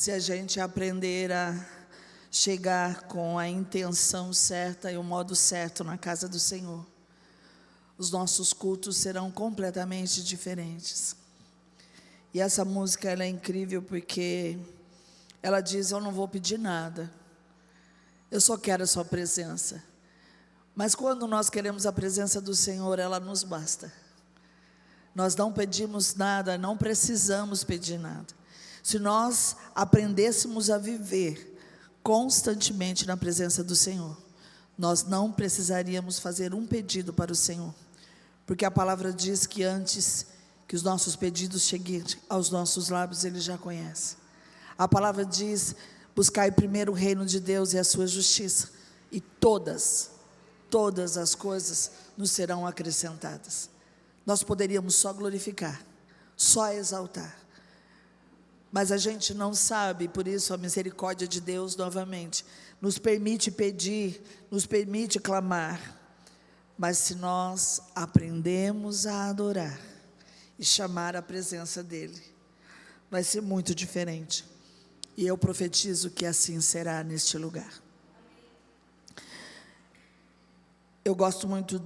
se a gente aprender a chegar com a intenção certa e o modo certo na casa do Senhor, os nossos cultos serão completamente diferentes. E essa música ela é incrível porque ela diz: eu não vou pedir nada, eu só quero a sua presença. Mas quando nós queremos a presença do Senhor, ela nos basta. Nós não pedimos nada, não precisamos pedir nada. Se nós aprendêssemos a viver constantemente na presença do Senhor, nós não precisaríamos fazer um pedido para o Senhor, porque a palavra diz que antes que os nossos pedidos cheguem aos nossos lábios, Ele já conhece. A palavra diz: buscai primeiro o reino de Deus e a sua justiça, e todas as coisas nos serão acrescentadas. Nós poderíamos só glorificar, só exaltar, mas a gente não sabe. Por isso a misericórdia de Deus novamente nos permite pedir, nos permite clamar. Mas se nós aprendemos a adorar e chamar a presença dEle, vai ser muito diferente. E eu profetizo que assim será neste lugar. Eu gosto muito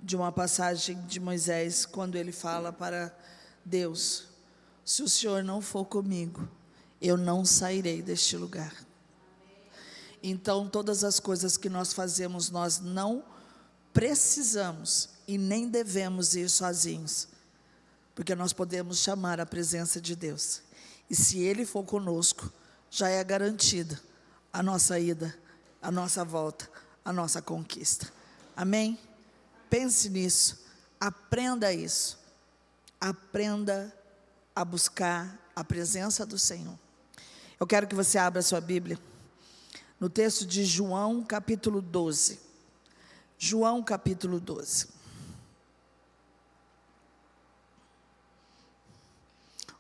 de uma passagem de Moisés, quando ele fala para Deus: se o Senhor não for comigo, eu não sairei deste lugar. Então, todas as coisas que nós fazemos, nós não precisamos e nem devemos ir sozinhos, porque nós podemos chamar a presença de Deus, e se Ele for conosco, já é garantida a nossa ida, a nossa volta, a nossa conquista. Amém? Pense nisso, aprenda isso, aprenda a buscar a presença do Senhor. Eu quero que você abra a sua Bíblia no texto de João capítulo 12. João capítulo 12.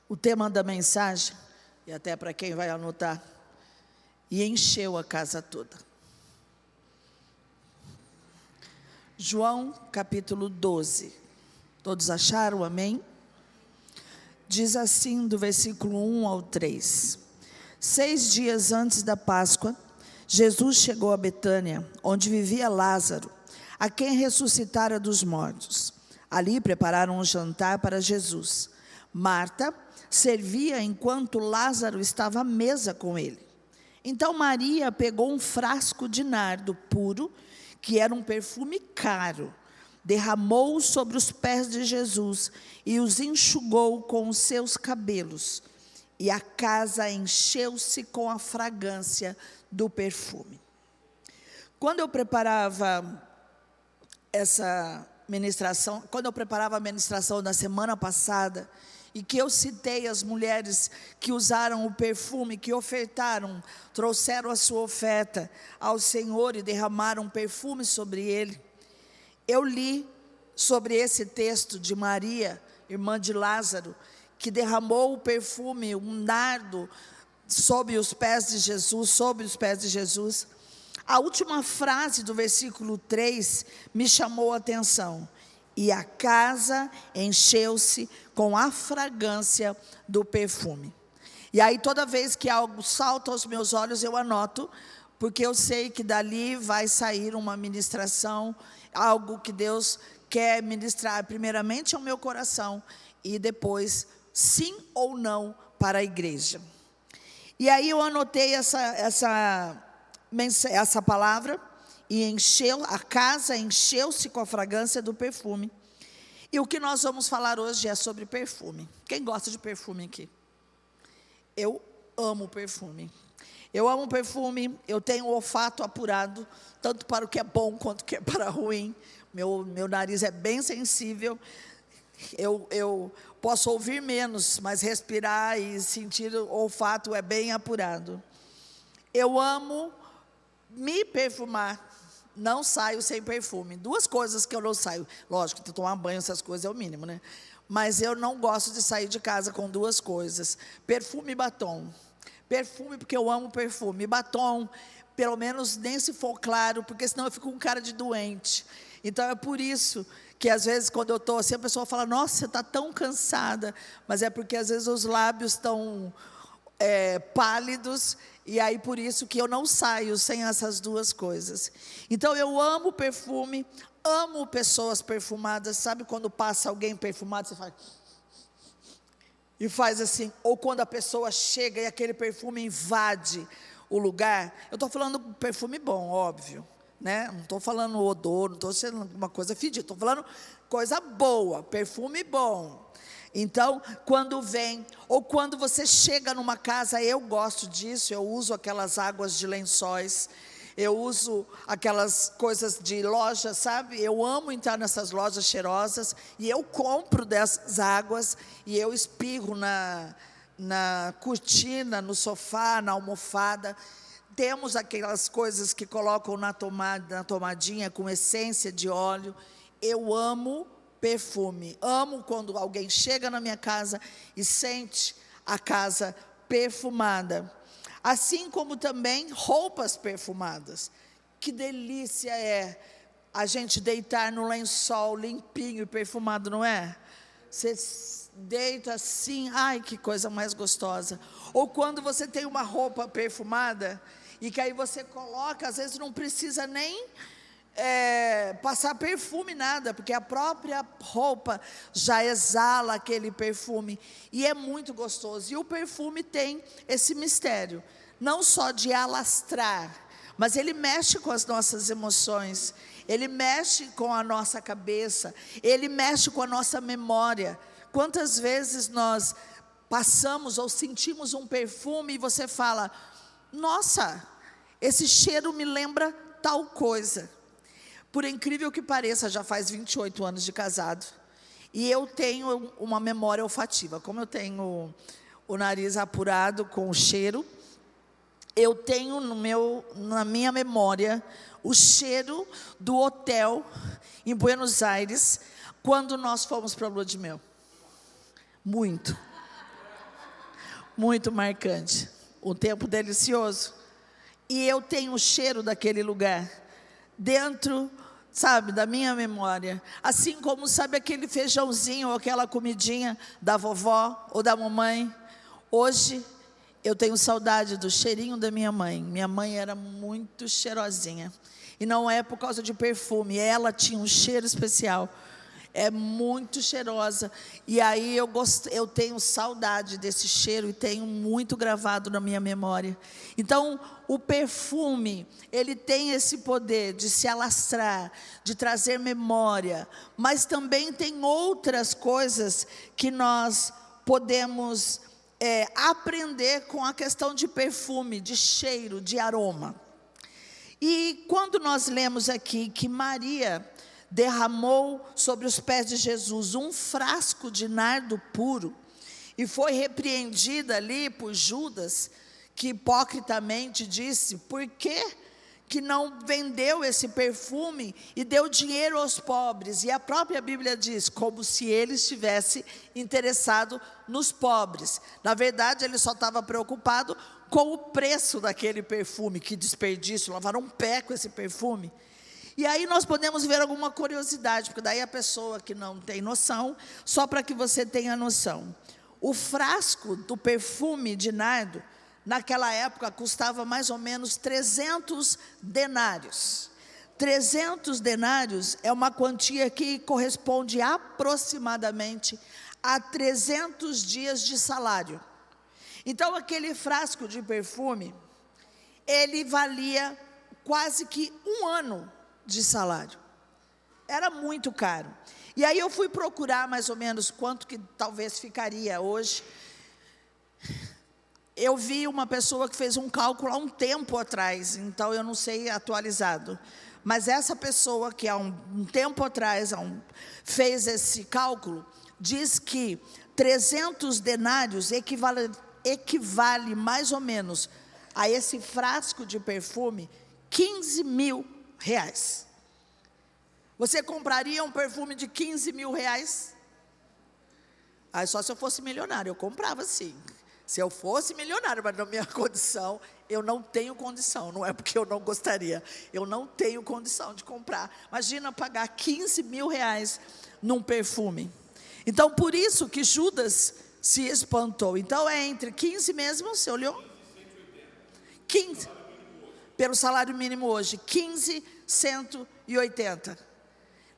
O tema da mensagem, e até para quem vai anotar: e encheu a casa toda. João capítulo 12. Todos acharam? Amém? Diz assim, do versículo 1 ao 3. 6 dias antes da Páscoa, Jesus chegou a Betânia, onde vivia Lázaro, a quem ressuscitara dos mortos. Ali prepararam um jantar para Jesus. Marta servia enquanto Lázaro estava à mesa com ele. Então Maria pegou um frasco de nardo puro, que era um perfume caro, derramou-o sobre os pés de Jesus e os enxugou com os seus cabelos. E a casa encheu-se com a fragrância do perfume. Quando eu preparava essa ministração, a ministração da semana passada, e que eu citei as mulheres que usaram o perfume, que ofertaram, trouxeram a sua oferta ao Senhor e derramaram perfume sobre ele, eu li sobre esse texto de Maria, irmã de Lázaro, que derramou o perfume, um nardo, sobre os pés de Jesus. A última frase do versículo 3 me chamou a atenção: e a casa encheu-se com a fragrância do perfume. E aí toda vez que algo salta aos meus olhos, eu anoto, porque eu sei que dali vai sair uma ministração, algo que Deus quer ministrar primeiramente ao meu coração, e depois, sim ou não, para a igreja. E aí eu anotei essa palavra: e a casa encheu-se com a fragrância do perfume. E o que nós vamos falar hoje é sobre perfume. Quem gosta de perfume aqui? Eu amo perfume. Eu amo perfume, eu tenho o olfato apurado, tanto para o que é bom quanto o que é para ruim. Meu nariz é bem sensível. Eu posso ouvir menos, mas respirar e sentir o olfato é bem apurado. Eu amo me perfumar. Não saio sem perfume. 2 coisas que eu não saio. Lógico, tomar banho, essas coisas é o mínimo, né? Mas eu não gosto de sair de casa com 2 coisas: perfume e batom. Perfume porque eu amo perfume. Batom, pelo menos nem se for claro, porque senão eu fico com cara de doente. Então é por isso que às vezes quando eu estou assim, a pessoa fala: nossa, você está tão cansada. Mas é porque às vezes os lábios estão pálidos, e aí por isso que eu não saio sem essas duas coisas. Então eu amo perfume, amo pessoas perfumadas. Sabe quando passa alguém perfumado, você faz... e faz assim, ou quando a pessoa chega e aquele perfume invade o lugar. Eu estou falando perfume bom, óbvio, né? Não estou falando odor, não estou sendo uma coisa fedida, estou falando coisa boa, perfume bom. Então, quando vem, ou quando você chega numa casa, eu gosto disso, eu uso aquelas águas de lençóis, eu uso aquelas coisas de loja, sabe? Eu amo entrar nessas lojas cheirosas, e eu compro dessas águas, e eu espirro na cortina, no sofá, na almofada. Temos aquelas coisas que colocam na tomadinha com essência de óleo. Eu amo perfume, amo quando alguém chega na minha casa e sente a casa perfumada. Assim como também roupas perfumadas. Que delícia é a gente deitar no lençol limpinho e perfumado, não é? Você deita assim, ai, que coisa mais gostosa. Ou quando você tem uma roupa perfumada, e que aí você coloca, às vezes não precisa nem passar perfume, nada, porque a própria roupa já exala aquele perfume, e é muito gostoso. E o perfume tem esse mistério, não só de alastrar, mas ele mexe com as nossas emoções, ele mexe com a nossa cabeça, ele mexe com a nossa memória. Quantas vezes nós passamos ou sentimos um perfume e você fala, nossa, esse cheiro me lembra tal coisa. Por incrível que pareça, já faz 28 anos de casado, e eu tenho uma memória olfativa. Como eu tenho o nariz apurado com o cheiro, eu tenho na minha memória o cheiro do hotel em Buenos Aires, quando nós fomos para a lua de mel. Muito marcante, um tempo delicioso, e eu tenho o cheiro daquele lugar dentro, sabe, da minha memória. Assim como, sabe, aquele feijãozinho ou aquela comidinha da vovó ou da mamãe. Hoje eu tenho saudade do cheirinho da minha mãe. Minha mãe era muito cheirosinha, e não é por causa de perfume, ela tinha um cheiro especial, é muito cheirosa, e aí eu tenho saudade desse cheiro, e tenho muito gravado na minha memória. Então, o perfume, ele tem esse poder de se alastrar, de trazer memória, mas também tem outras coisas que nós podemos aprender com a questão de perfume, de cheiro, de aroma. E quando nós lemos aqui que Maria derramou sobre os pés de Jesus um frasco de nardo puro, e foi repreendida ali por Judas, que hipocritamente disse, por que não vendeu esse perfume e deu dinheiro aos pobres? E a própria Bíblia diz, como se ele estivesse interessado nos pobres. Na verdade, ele só estava preocupado com o preço daquele perfume. Que desperdício, lavaram um pé com esse perfume. E aí nós podemos ver alguma curiosidade, porque daí a pessoa que não tem noção, só para que você tenha noção. O frasco do perfume de nardo, naquela época, custava mais ou menos 300 denários. 300 denários é uma quantia que corresponde aproximadamente a 300 dias de salário. Então, aquele frasco de perfume, ele valia quase que um ano de salário. Era muito caro. E aí eu fui procurar mais ou menos quanto que talvez ficaria hoje. Eu vi uma pessoa que fez um cálculo há um tempo atrás, então eu não sei atualizado. Mas essa pessoa que há um tempo atrás fez esse cálculo, diz que 300 denários equivale mais ou menos a esse frasco de perfume, 15 mil reais. Você compraria um perfume de 15 mil reais? Aí só se eu fosse milionário, eu comprava sim. Se eu fosse milionário, mas na minha condição, eu não tenho condição, não é porque eu não gostaria, eu não tenho condição de comprar. Imagina pagar 15 mil reais num perfume. Então, por isso que Judas se espantou. Então é entre 15 mesmo, você olhou? 15, pelo salário mínimo hoje, 15,180.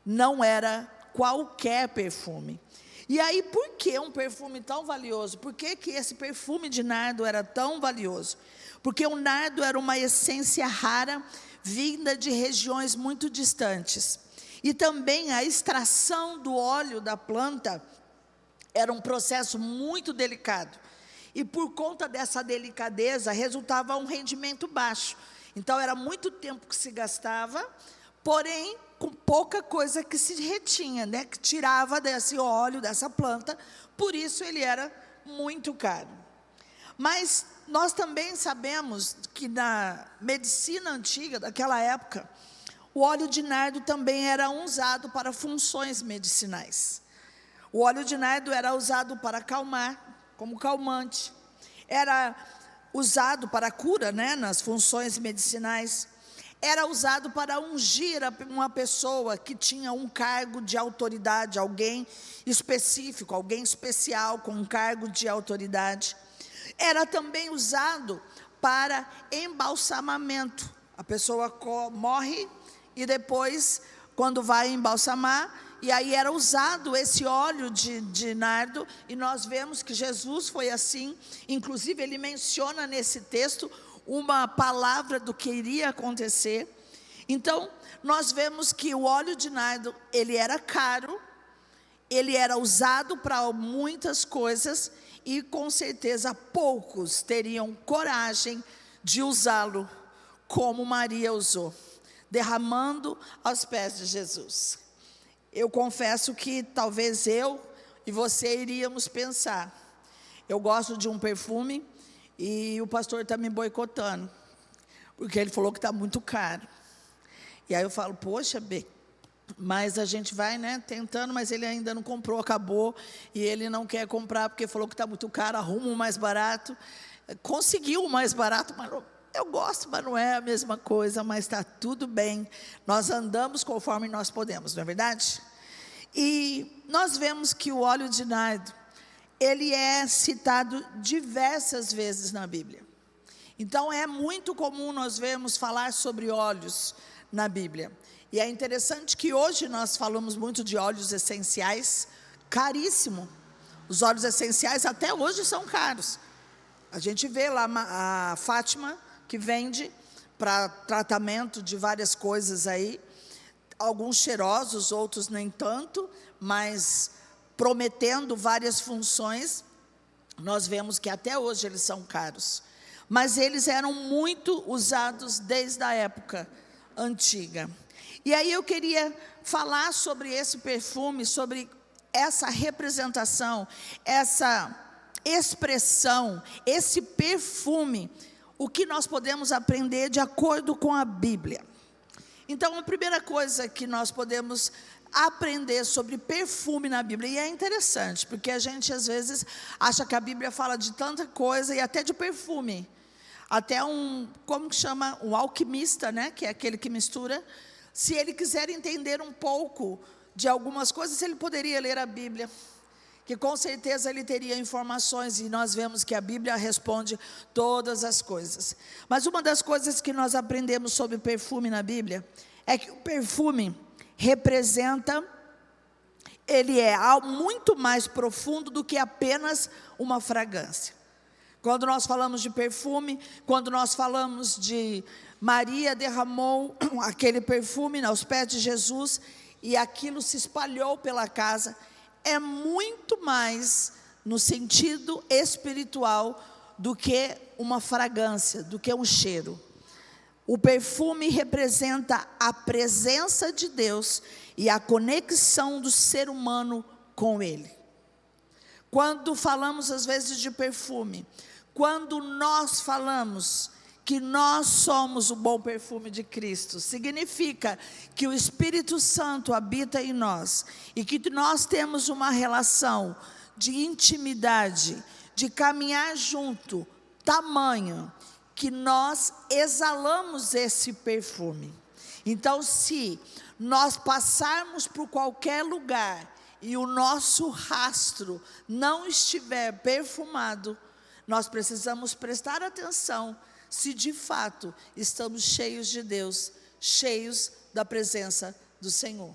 Não era qualquer perfume. E aí, por que um perfume tão valioso? Por que esse perfume de nardo era tão valioso? Porque o nardo era uma essência rara, vinda de regiões muito distantes. E também a extração do óleo da planta era um processo muito delicado. E por conta dessa delicadeza, resultava um rendimento baixo. Então, era muito tempo que se gastava, porém, com pouca coisa que se retinha, né? Que tirava desse óleo, dessa planta, por isso ele era muito caro. Mas nós também sabemos que na medicina antiga, daquela época, o óleo de nardo também era usado para funções medicinais. O óleo de nardo era usado para acalmar, como calmante. Era usado para a cura, né, nas funções medicinais. Era usado para ungir uma pessoa que tinha um cargo de autoridade, alguém específico, alguém especial com um cargo de autoridade. Era também usado para embalsamamento. A pessoa morre e depois, quando vai embalsamar, e aí era usado esse óleo de nardo, e nós vemos que Jesus foi assim. Inclusive ele menciona nesse texto uma palavra do que iria acontecer. Então, nós vemos que o óleo de nardo, ele era caro, ele era usado para muitas coisas, e com certeza poucos teriam coragem de usá-lo, como Maria usou, derramando aos pés de Jesus. Eu confesso que talvez eu e você iríamos pensar, eu gosto de um perfume, e o pastor está me boicotando, porque ele falou que está muito caro. E aí eu falo, poxa, B, mas a gente vai, né, tentando, mas ele ainda não comprou, acabou, e ele não quer comprar, porque falou que está muito caro, arruma o mais barato. Conseguiu o mais barato, mas eu gosto, mas não é a mesma coisa, mas está tudo bem. Nós andamos conforme nós podemos, não é verdade? E nós vemos que o óleo de nardo, ele é citado diversas vezes na Bíblia. Então, é muito comum nós vermos falar sobre óleos na Bíblia. E é interessante que hoje nós falamos muito de óleos essenciais, caríssimo. Os óleos essenciais até hoje são caros. A gente vê lá a Fátima, que vende para tratamento de várias coisas aí. Alguns cheirosos, outros nem tanto, mas prometendo várias funções. Nós vemos que até hoje eles são caros, mas eles eram muito usados desde a época antiga. E aí eu queria falar sobre esse perfume, sobre essa representação, essa expressão, esse perfume, o que nós podemos aprender de acordo com a Bíblia. Então, a primeira coisa que nós podemos aprender sobre perfume na Bíblia, e é interessante, porque a gente às vezes acha que a Bíblia fala de tanta coisa, e até de perfume, até como que chama, um alquimista, né, que é aquele que mistura, se ele quiser entender um pouco de algumas coisas, ele poderia ler a Bíblia, que com certeza ele teria informações, e nós vemos que a Bíblia responde todas as coisas. Mas uma das coisas que nós aprendemos sobre perfume na Bíblia, é que o perfume representa, ele é muito mais profundo do que apenas uma fragrância. Quando nós falamos de perfume, quando nós falamos de Maria derramou aquele perfume aos pés de Jesus, e aquilo se espalhou pela casa, é muito mais no sentido espiritual do que uma fragrância, do que um cheiro. O perfume representa a presença de Deus e a conexão do ser humano com Ele. Quando falamos às vezes de perfume, quando nós falamos que nós somos o bom perfume de Cristo, significa que o Espírito Santo habita em nós, e que nós temos uma relação de intimidade, de caminhar junto, tamanho, que nós exalamos esse perfume. Então, se nós passarmos por qualquer lugar, e o nosso rastro não estiver perfumado, nós precisamos prestar atenção se de fato estamos cheios de Deus, cheios da presença do Senhor.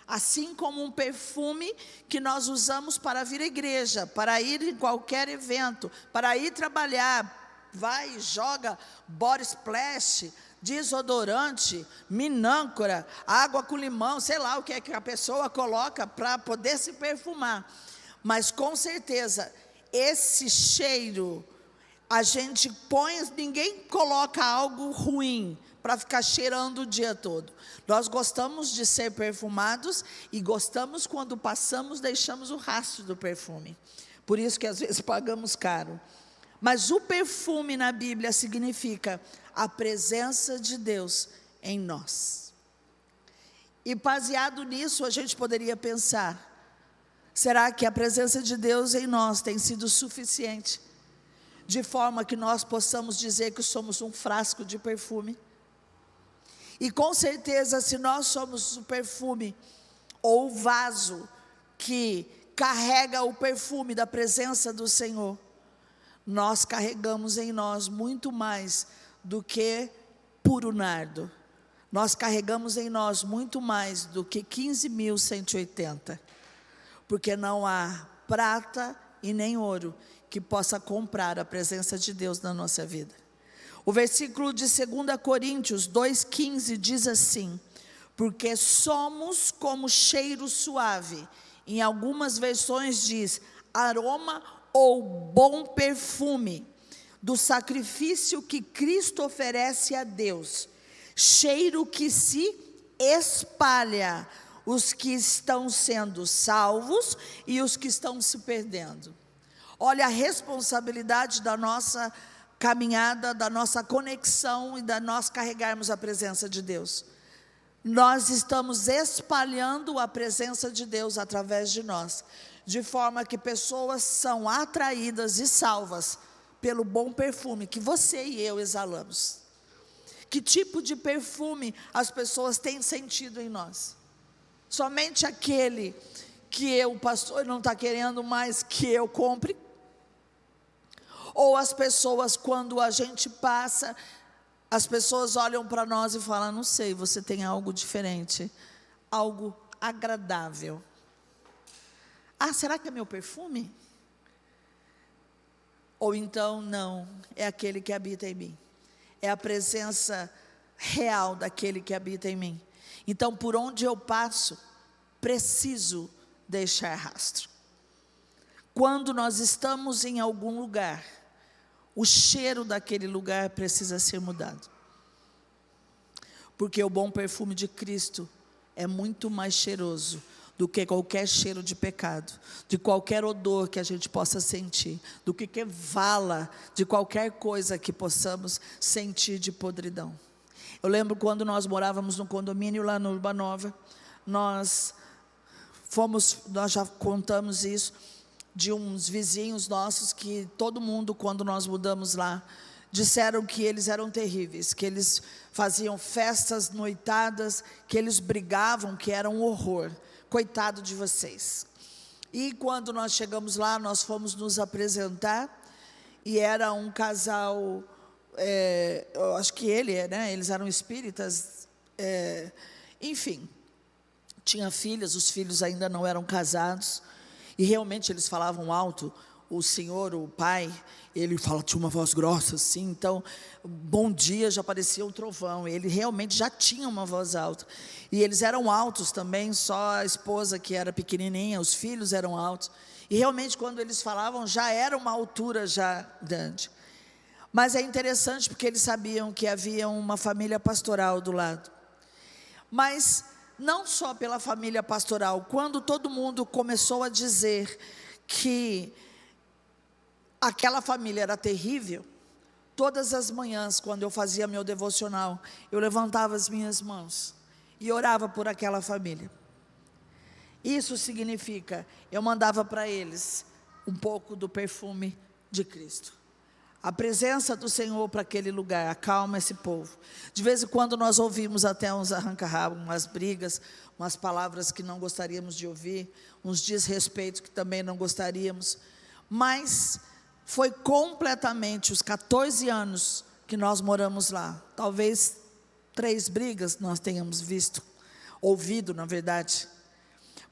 Assim como um perfume que nós usamos para vir à igreja, para ir em qualquer evento, para ir trabalhar, vai e joga body splash, desodorante, minâncora, água com limão, sei lá o que é que a pessoa coloca para poder se perfumar. Mas com certeza, esse cheiro, a gente põe, ninguém coloca algo ruim para ficar cheirando o dia todo. Nós gostamos de ser perfumados e gostamos quando passamos, deixamos o rastro do perfume. Por isso que às vezes pagamos caro. Mas o perfume na Bíblia significa a presença de Deus em nós. E baseado nisso, a gente poderia pensar: será que a presença de Deus em nós tem sido suficiente, de forma que nós possamos dizer que somos um frasco de perfume? E com certeza, se nós somos o perfume, ou o vaso que carrega o perfume da presença do Senhor, nós carregamos em nós muito mais do que puro nardo. Nós carregamos em nós muito mais do que 15.180, porque não há prata e nem ouro que possa comprar a presença de Deus na nossa vida. O versículo de 2 Coríntios 2,15 diz assim: porque somos como cheiro suave. Em algumas versões diz aroma ou bom perfume do sacrifício que Cristo oferece a Deus, cheiro que se espalha os que estão sendo salvos e os que estão se perdendo. Olha a responsabilidade da nossa caminhada, da nossa conexão e da nós carregarmos a presença de Deus. Nós estamos espalhando a presença de Deus através de nós, de forma que pessoas são atraídas e salvas pelo bom perfume que você e eu exalamos. Que tipo de perfume as pessoas têm sentido em nós? Somente aquele que o pastor não está querendo mais que eu compre? Ou as pessoas, quando a gente passa, as pessoas olham para nós e falam: não sei, você tem algo diferente, algo agradável. Ah, será que é meu perfume? Ou então, não, é aquele que habita em mim. É a presença real daquele que habita em mim. Então, por onde eu passo, preciso deixar rastro. Quando nós estamos em algum lugar, o cheiro daquele lugar precisa ser mudado. Porque o bom perfume de Cristo é muito mais cheiroso do que qualquer cheiro de pecado, de qualquer odor que a gente possa sentir, do que vala de qualquer coisa que possamos sentir de podridão. Eu lembro quando nós morávamos no condomínio lá no Urbanova, nós já contamos isso, de uns vizinhos nossos que todo mundo, quando nós mudamos lá, disseram que eles eram terríveis, que eles faziam festas noitadas, que eles brigavam, que era um horror. Coitado de vocês. E quando nós chegamos lá, nós fomos nos apresentar, e era um casal, eu acho que eles eram espíritas, enfim, tinha filhas, os filhos ainda não eram casados, e realmente eles falavam alto. O senhor, o pai, ele tinha uma voz grossa assim, então, bom dia, já parecia um trovão. Ele realmente já tinha uma voz alta, e eles eram altos também, só a esposa que era pequenininha, os filhos eram altos, e realmente quando eles falavam, já era uma altura já grande. Mas é interessante porque eles sabiam que havia uma família pastoral do lado. Mas não só pela família pastoral, quando todo mundo começou a dizer que aquela família era terrível, todas as manhãs, quando eu fazia meu devocional, eu levantava as minhas mãos e orava por aquela família. Isso significa, eu mandava para eles um pouco do perfume de Cristo. A presença do Senhor para aquele lugar acalma esse povo. De vez em quando nós ouvimos até uns arranca-rabo, umas brigas, umas palavras que não gostaríamos de ouvir, uns desrespeitos que também não gostaríamos, mas foi completamente os 14 anos que nós moramos lá. Talvez 3 brigas nós tenhamos ouvido, na verdade,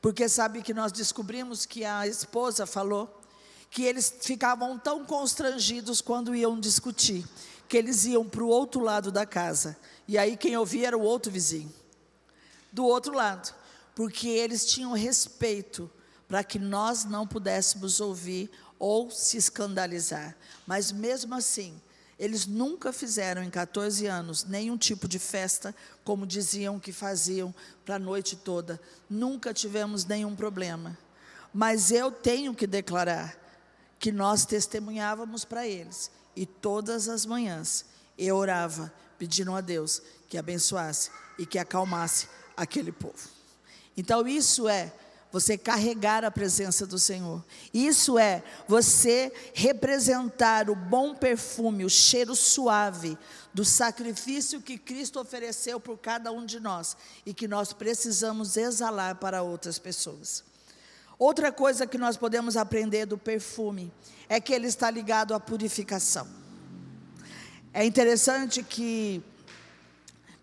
porque sabe que nós descobrimos que a esposa falou que eles ficavam tão constrangidos quando iam discutir, que eles iam para o outro lado da casa, e aí quem ouvia era o outro vizinho, do outro lado, porque eles tinham respeito para que nós não pudéssemos ouvir ou se escandalizar, mas mesmo assim, eles nunca fizeram em 14 anos nenhum tipo de festa, como diziam que faziam para a noite toda, nunca tivemos nenhum problema, mas eu tenho que declarar, que nós testemunhávamos para eles, e todas as manhãs, eu orava, pedindo a Deus, que abençoasse, e que acalmasse aquele povo. Então isso é você carregar a presença do Senhor, isso é você representar o bom perfume, o cheiro suave, do sacrifício que Cristo ofereceu por cada um de nós, e que nós precisamos exalar para outras pessoas. Outra coisa que nós podemos aprender do perfume, é que ele está ligado à purificação. É interessante que,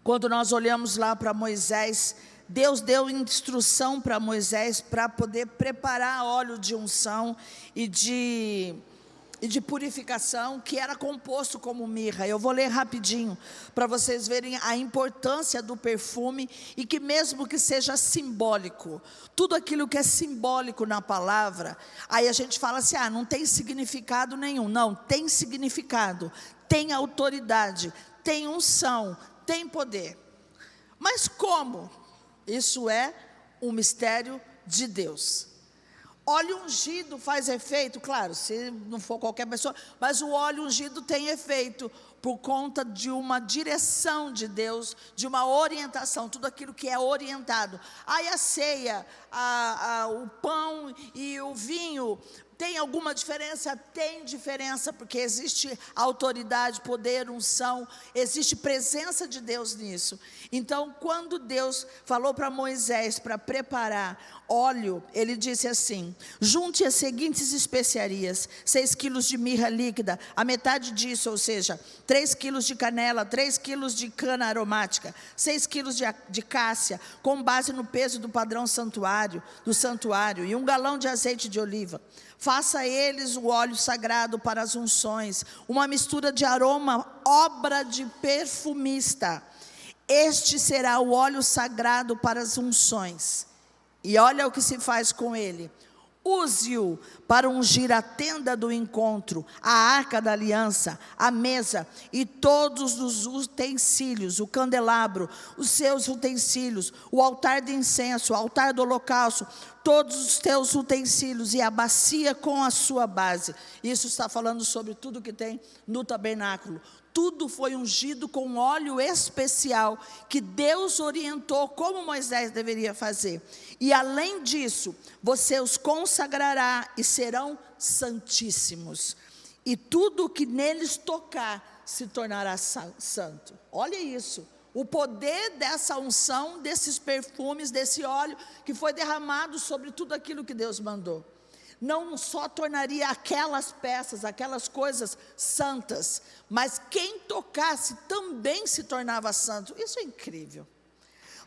quando nós olhamos lá para Moisés, Deus deu instrução para Moisés para poder preparar óleo de unção e de purificação, que era composto como mirra. Eu vou ler rapidinho, para vocês verem a importância do perfume, e que mesmo que seja simbólico, tudo aquilo que é simbólico na palavra, aí a gente fala assim, não tem significado nenhum. Não, tem significado, tem autoridade, tem unção, tem poder. Mas como? Isso é um mistério de Deus. Óleo ungido faz efeito, claro, se não for qualquer pessoa, mas o óleo ungido tem efeito por conta de uma direção de Deus, de uma orientação, tudo aquilo que é orientado. Aí a ceia, o pão e o vinho, tem alguma diferença? Tem diferença, porque existe autoridade, poder, unção, existe presença de Deus nisso. Então, quando Deus falou para Moisés para preparar óleo, ele disse assim: junte as seguintes especiarias: 6 quilos de mirra líquida, a metade disso, ou seja, 3 quilos de canela, 3 quilos de cana aromática, 6 quilos de cássia, com base no peso do padrão do santuário, e 1 galão de azeite de oliva. Faça eles o óleo sagrado para as unções, uma mistura de aroma, obra de perfumista. Este será o óleo sagrado para as unções. E olha o que se faz com ele: use-o para ungir a tenda do encontro, a arca da aliança, a mesa e todos os utensílios, o candelabro, os seus utensílios, o altar de incenso, o altar do holocausto, todos os teus utensílios e a bacia com a sua base. Isso está falando sobre tudo que tem no tabernáculo. Tudo foi ungido com óleo especial, que Deus orientou como Moisés deveria fazer. E além disso, você os consagrará e serão santíssimos. E tudo que neles tocar se tornará santo. Olha isso. O poder dessa unção, desses perfumes, desse óleo que foi derramado sobre tudo aquilo que Deus mandou. Não só tornaria aquelas peças, aquelas coisas santas, mas quem tocasse também se tornava santo. Isso é incrível.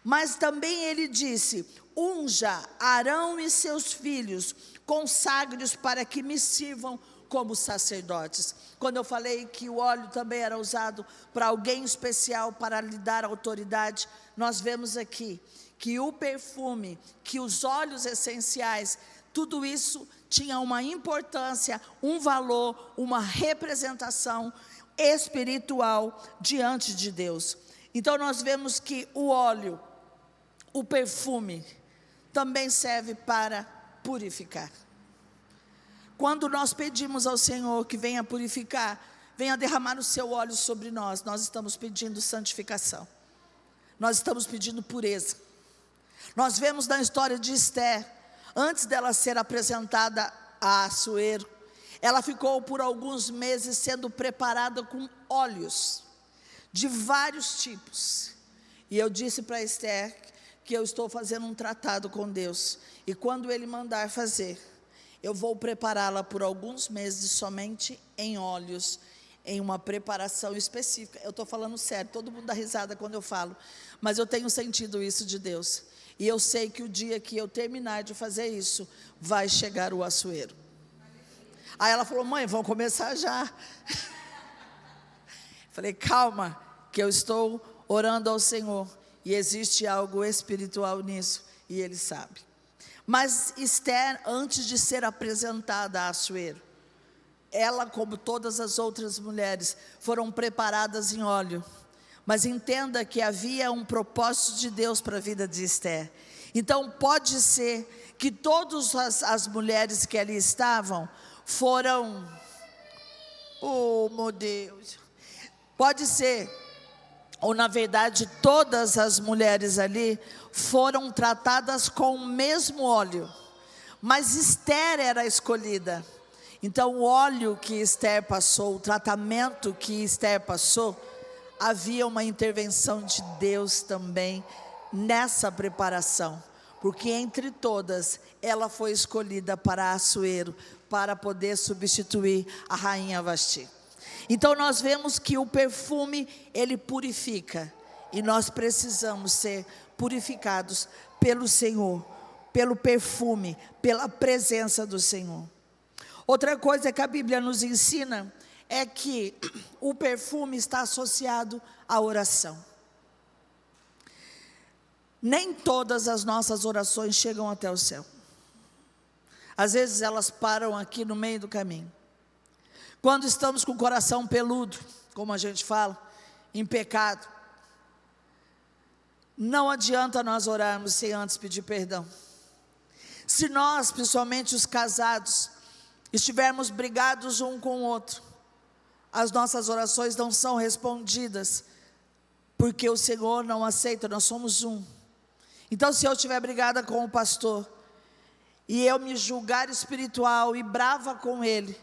Mas também ele disse: unja Arão e seus filhos, consagre-os para que me sirvam como sacerdotes. Quando eu falei que o óleo também era usado para alguém especial, para lhe dar autoridade, nós vemos aqui que o perfume, que os óleos essenciais, tudo isso tinha uma importância, um valor, uma representação espiritual diante de Deus. Então nós vemos que o óleo, o perfume, também serve para purificar. Quando nós pedimos ao Senhor que venha purificar, venha derramar o seu óleo sobre nós, nós estamos pedindo santificação, nós estamos pedindo pureza. Nós vemos na história de Esther, antes dela ser apresentada a Assuero, ela ficou por alguns meses sendo preparada com óleos de vários tipos. E eu disse para Esther que eu estou fazendo um tratado com Deus, e quando Ele mandar fazer, eu vou prepará-la por alguns meses somente em óleos, em uma preparação específica. Eu estou falando sério, todo mundo dá risada quando eu falo, mas eu tenho sentido isso de Deus, e eu sei que o dia que eu terminar de fazer isso, vai chegar o açoeiro. Aí ela falou: mãe, vamos começar já. Falei: calma, que eu estou orando ao Senhor, e existe algo espiritual nisso, e Ele sabe. Mas Esther, antes de ser apresentada a Assuero, ela, como todas as outras mulheres, foram preparadas em óleo. Mas entenda que havia um propósito de Deus para a vida de Esther. Então pode ser que todas as mulheres que ali estavam foram, oh meu Deus, pode ser, ou na verdade todas as mulheres ali foram tratadas com o mesmo óleo, mas Esther era escolhida. Então o óleo que Esther passou, o tratamento que Esther passou, havia uma intervenção de Deus também nessa preparação, porque entre todas ela foi escolhida para Assuero, para poder substituir a rainha Vasti. Então nós vemos que o perfume, ele purifica, e nós precisamos ser purificados pelo Senhor, pelo perfume, pela presença do Senhor. Outra coisa que a Bíblia nos ensina é que o perfume está associado à oração. Nem todas as nossas orações chegam até o céu. Às vezes elas param aqui no meio do caminho. Quando estamos com o coração peludo, como a gente fala, em pecado, não adianta nós orarmos sem antes pedir perdão. Se nós, principalmente os casados, estivermos brigados um com o outro, as nossas orações não são respondidas, porque o Senhor não aceita, nós somos um. Então, se eu estiver brigada com o pastor, e eu me julgar espiritual e brava com ele,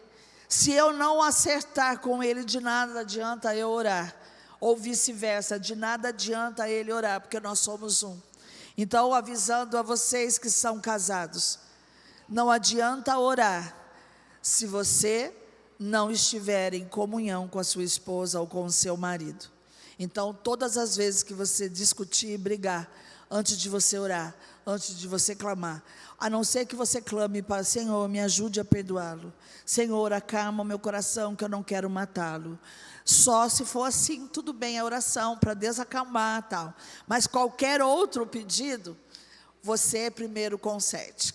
se eu não acertar com ele, de nada adianta eu orar, ou vice-versa, de nada adianta ele orar, porque nós somos um. Então, avisando a vocês que são casados, não adianta orar, se você não estiver em comunhão com a sua esposa ou com o seu marido. Então, todas as vezes que você discutir e brigar, antes de você orar, antes de você clamar, a não ser que você clame para: Senhor, me ajude a perdoá-lo, Senhor, acalma o meu coração, que eu não quero matá-lo. Só se for assim, tudo bem a oração, para Deus acalmar tal. Mas qualquer outro pedido, você primeiro concede.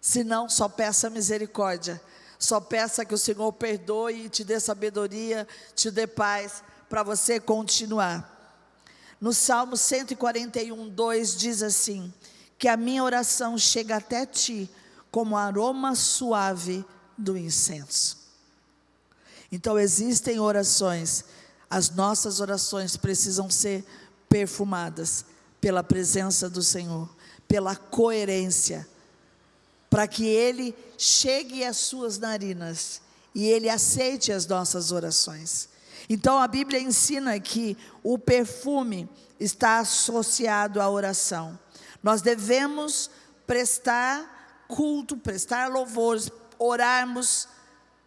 Se não, só peça misericórdia, só peça que o Senhor perdoe e te dê sabedoria, te dê paz, para você continuar. No Salmo 141, 2 diz assim: que a minha oração chega até ti como aroma suave do incenso. Então existem orações, as nossas orações precisam ser perfumadas pela presença do Senhor, pela coerência, para que Ele chegue às suas narinas e Ele aceite as nossas orações. Então a Bíblia ensina que o perfume está associado à oração. Nós devemos prestar culto, prestar louvores, orarmos,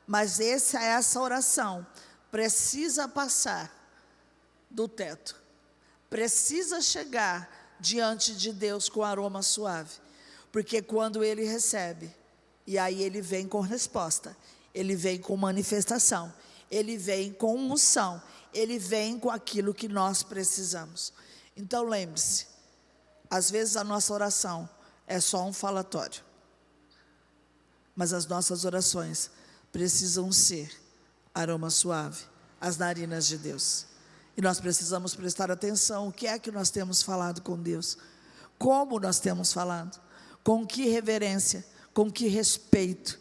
mas essa oração precisa passar do teto, precisa chegar diante de Deus com aroma suave, porque quando Ele recebe, e aí Ele vem com resposta, Ele vem com manifestação, Ele vem com unção, Ele vem com aquilo que nós precisamos. Então lembre-se, às vezes a nossa oração é só um falatório, mas as nossas orações precisam ser aroma suave, as narinas de Deus. E nós precisamos prestar atenção, o que é que nós temos falado com Deus, como nós temos falado, com que reverência, com que respeito,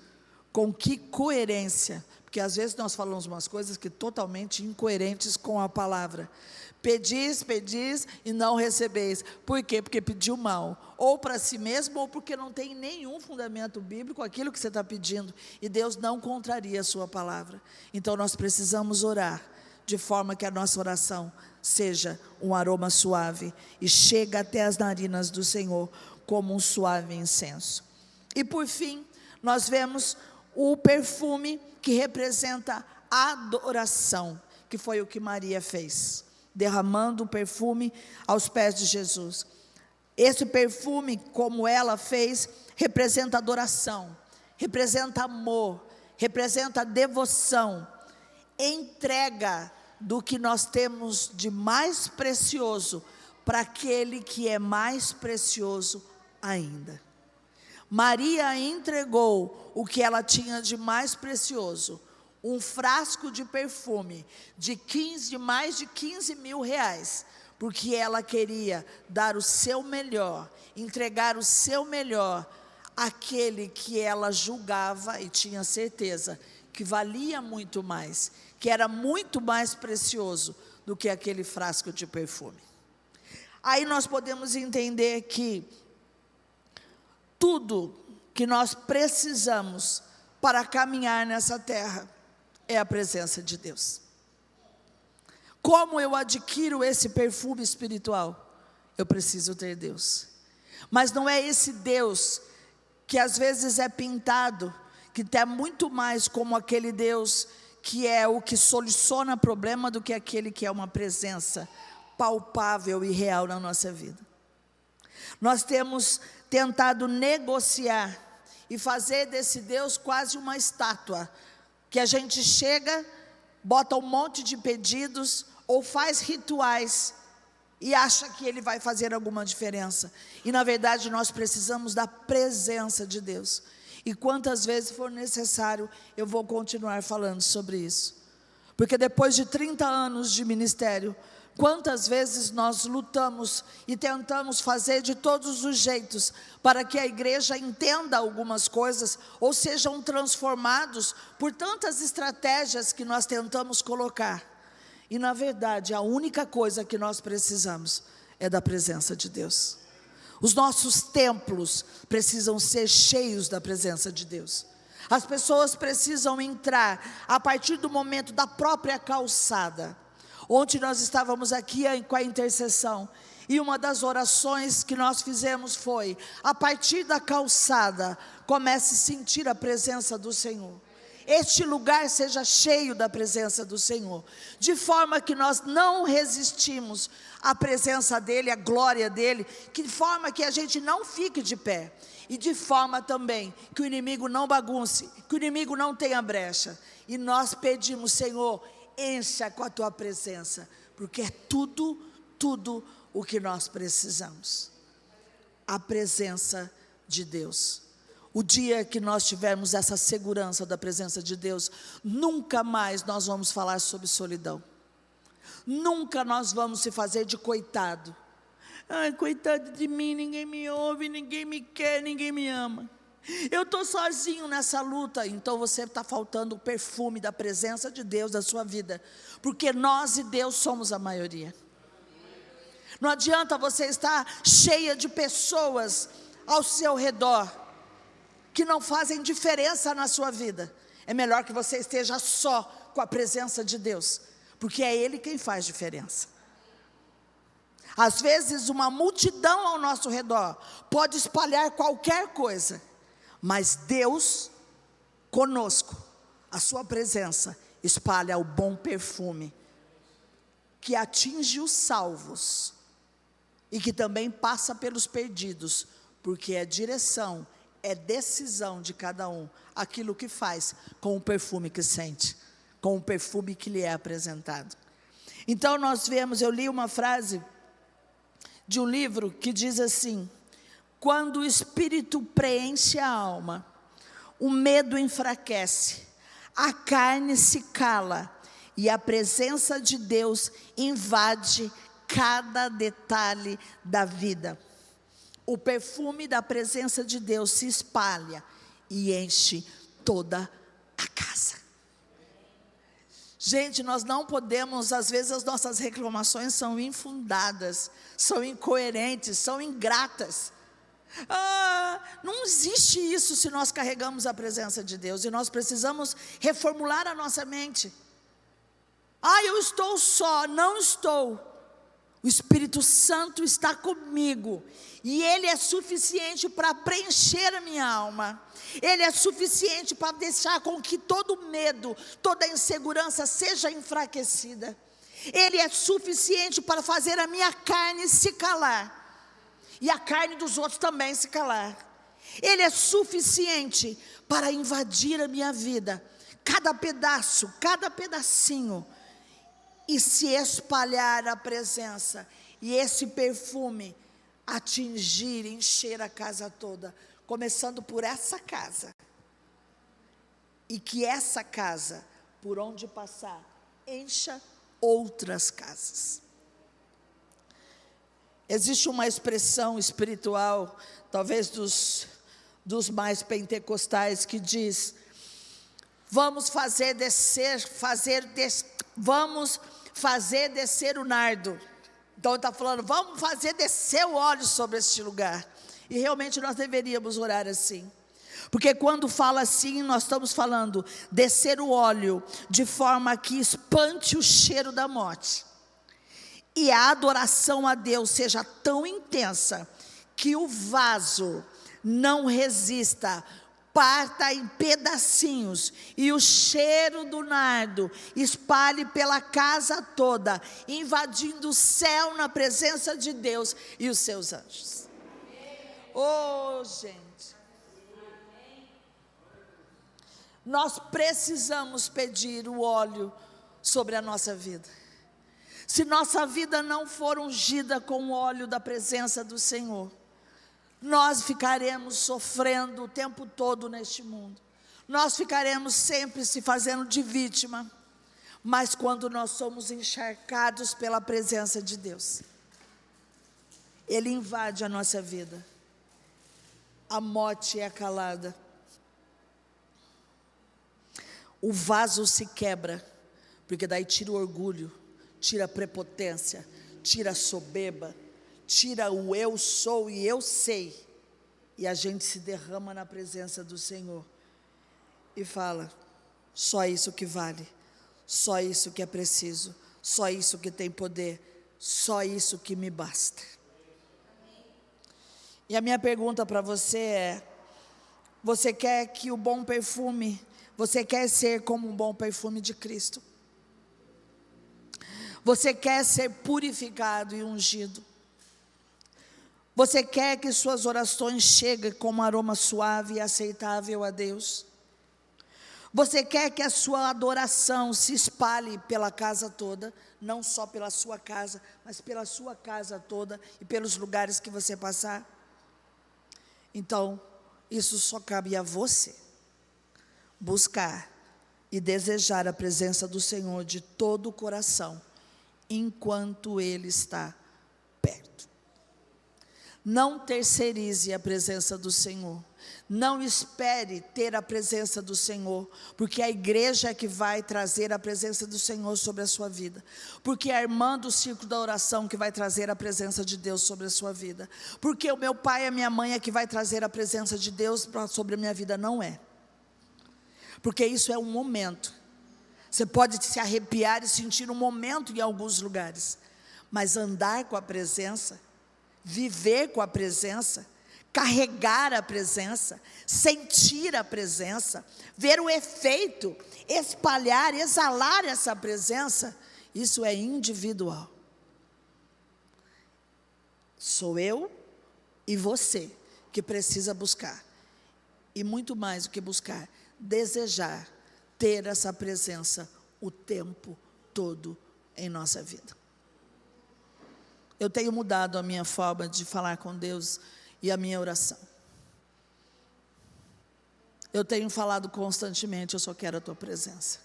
com que coerência, Porque às vezes nós falamos umas coisas que totalmente incoerentes com a palavra. Pedis, pedis e não recebeis. Por quê? Porque pediu mal. Ou para si mesmo, ou porque não tem nenhum fundamento bíblico aquilo que você está pedindo. E Deus não contraria a sua palavra. Então nós precisamos orar, de forma que a nossa oração seja um aroma suave e chega até as narinas do Senhor como um suave incenso. E por fim, nós vemos o perfume que representa a adoração, que foi o que Maria fez, derramando o perfume aos pés de Jesus. Esse perfume, como ela fez, representa adoração, representa amor, representa devoção, entrega do que nós temos de mais precioso para aquele que é mais precioso ainda. Maria entregou o que ela tinha de mais precioso, um frasco de perfume de mais de 15 mil reais, porque ela queria dar o seu melhor, entregar o seu melhor àquele que ela julgava e tinha certeza que valia muito mais, que era muito mais precioso do que aquele frasco de perfume. Aí nós podemos entender que tudo que nós precisamos para caminhar nessa terra é a presença de Deus. Como eu adquiro esse perfume espiritual? Eu preciso ter Deus. Mas não é esse Deus que às vezes é pintado, que é muito mais como aquele Deus que é o que soluciona problema do que aquele que é uma presença palpável e real na nossa vida. Nós temos tentado negociar e fazer desse Deus quase uma estátua, que a gente chega, bota um monte de pedidos ou faz rituais e acha que ele vai fazer alguma diferença. E na verdade nós precisamos da presença de Deus. E quantas vezes for necessário, eu vou continuar falando sobre isso. Porque depois de 30 anos de ministério, quantas vezes nós lutamos e tentamos fazer de todos os jeitos para que a igreja entenda algumas coisas ou sejam transformados por tantas estratégias que nós tentamos colocar. E na verdade a única coisa que nós precisamos é da presença de Deus. Os nossos templos precisam ser cheios da presença de Deus. As pessoas precisam entrar a partir do momento da própria calçada. Ontem nós estávamos aqui com a intercessão, e uma das orações que nós fizemos foi: a partir da calçada, comece a sentir a presença do Senhor. Este lugar seja cheio da presença do Senhor, de forma que nós não resistimos à presença dEle, à glória dEle, de forma que a gente não fique de pé, e de forma também que o inimigo não bagunce, que o inimigo não tenha brecha. E nós pedimos: Senhor, encha com a tua presença, porque é tudo o que nós precisamos. A presença de Deus. O dia que nós tivermos essa segurança da presença de Deus, nunca mais nós vamos falar sobre solidão. Nunca nós vamos se fazer de coitado. Ai, coitado de mim, ninguém me ouve, ninguém me quer, ninguém me ama. Eu estou sozinho nessa luta. Então você está faltando o perfume da presença de Deus na sua vida, porque nós e Deus somos a maioria. Não adianta você estar cheia de pessoas ao seu redor que não fazem diferença na sua vida. É melhor que você esteja só com a presença de Deus, porque é Ele quem faz diferença. Às vezes uma multidão ao nosso redor pode espalhar qualquer coisa, mas Deus conosco, a sua presença espalha o bom perfume, que atinge os salvos, e que também passa pelos perdidos, porque é direção, é decisão de cada um, aquilo que faz com o perfume que sente, com o perfume que lhe é apresentado. Então nós vemos, eu li uma frase de um livro que diz assim: quando o Espírito preenche a alma, o medo enfraquece, a carne se cala, e a presença de Deus invade cada detalhe da vida. O perfume da presença de Deus se espalha e enche toda a casa. Gente, nós não podemos, às vezes as nossas reclamações são infundadas, são incoerentes, são ingratas. Não existe isso se nós carregamos a presença de Deus, e nós precisamos reformular a nossa mente. Eu estou só. Não estou. O Espírito Santo está comigo, e Ele é suficiente para preencher a minha alma. Ele é suficiente para deixar com que todo medo, toda insegurança seja enfraquecida. Ele é suficiente para fazer a minha carne se calar, e a carne dos outros também se calar. Ele é suficiente para invadir a minha vida, cada pedaço, cada pedacinho, e se espalhar a presença, e esse perfume atingir, encher a casa toda, começando por essa casa, e que essa casa, por onde passar, encha outras casas. Existe uma expressão espiritual, talvez dos mais pentecostais, que diz: vamos fazer descer o nardo. Então está falando, vamos fazer descer o óleo sobre este lugar. E realmente nós deveríamos orar assim, porque quando fala assim, nós estamos falando descer o óleo, de forma que espante o cheiro da morte, e a adoração a Deus seja tão intensa, que o vaso não resista, parta em pedacinhos, e o cheiro do nardo espalhe pela casa toda, invadindo o céu na presença de Deus e os seus anjos. Gente, nós precisamos pedir o óleo sobre a nossa vida. Se nossa vida não for ungida com o óleo da presença do Senhor, nós ficaremos sofrendo o tempo todo neste mundo. Nós ficaremos sempre se fazendo de vítima. Mas quando nós somos encharcados pela presença de Deus, Ele invade a nossa vida. A morte é calada. O vaso se quebra, porque daí tira o orgulho, tira a prepotência, tira a soberba, tira o eu sou e eu sei, e a gente se derrama na presença do Senhor e fala: só isso que vale, só isso que é preciso, só isso que tem poder, só isso que me basta. E a minha pergunta para você é: você quer que o bom perfume, você quer ser como um bom perfume de Cristo? Você quer ser purificado e ungido? Você quer que suas orações cheguem como aroma suave e aceitável a Deus? Você quer que a sua adoração se espalhe pela casa toda, não só pela sua casa, mas pela sua casa toda e pelos lugares que você passar? Então, isso só cabe a você buscar e desejar a presença do Senhor de todo o coração, enquanto Ele está perto. Não terceirize a presença do Senhor. Não espere ter a presença do Senhor, porque a igreja é que vai trazer a presença do Senhor sobre a sua vida, porque é a irmã do círculo da oração que vai trazer a presença de Deus sobre a sua vida, porque o meu pai e a minha mãe é que vai trazer a presença de Deus sobre a minha vida. Não é, porque isso é um momento. Você pode se arrepiar e sentir um momento em alguns lugares, mas andar com a presença, viver com a presença, carregar a presença, sentir a presença, ver o efeito, espalhar, exalar essa presença, isso é individual. Sou eu e você que precisa buscar, e muito mais do que buscar, desejar ter essa presença o tempo todo em nossa vida. Eu tenho mudado a minha forma de falar com Deus e a minha oração. Eu tenho falado constantemente: eu só quero a tua presença,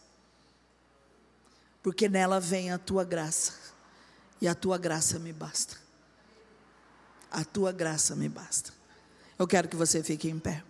porque nela vem a tua graça, e a tua graça me basta. A tua graça me basta. Eu quero que você fique em pé.